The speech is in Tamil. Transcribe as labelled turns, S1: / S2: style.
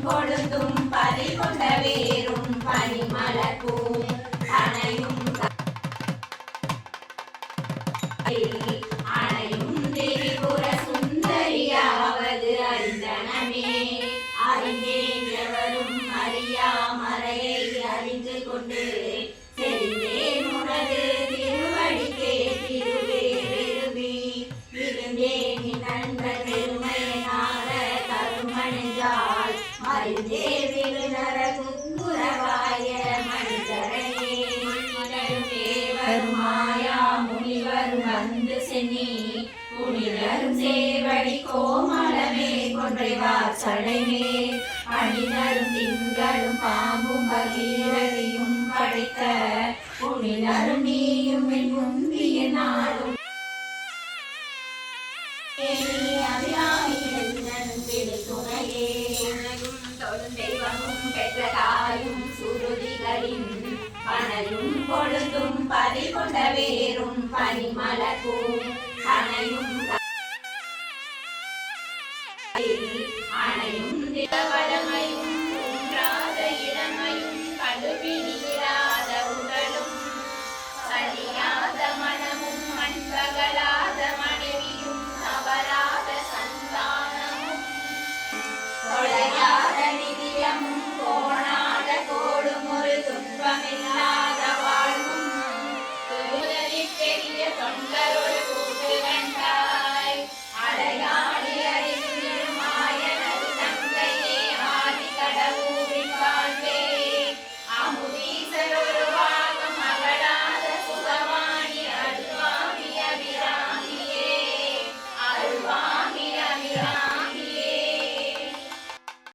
S1: கொழுந்தும் பதி கொண்ட வேரும் பனிமலர்பூம் அணையும் அணையும் திரிபுர சுந்தரியாவது அறிந்தனமே அறிந்தேன் எவரும் அறியாமறையை அறிந்து கொண்டு தெரிந்தேன் உனது திருவடிக்கே திருவே விரும்பி இருந்தேன் நன்ற பெருமையினார கருமணிஞ்சால் அறிந்தே விருநர குங்குரவாய மனிதரையே மாயா முனிவரும் வந்து சென்னி புனிதரும் சேவடி கோமளமே கொன்றைவார் சடைமே அணிதரும் திங்களும் பாம்பும் பகீரதியும் படைத்த புனிதரும் நீயும் என் முந்திய நாடும் துணையே தெய்வமும் பெற்ற தாயும் சுருதிகளின் பனையும் கொழுந்தும் பதி கொண்ட வேரும் பனிமலர்பூம் அணையும்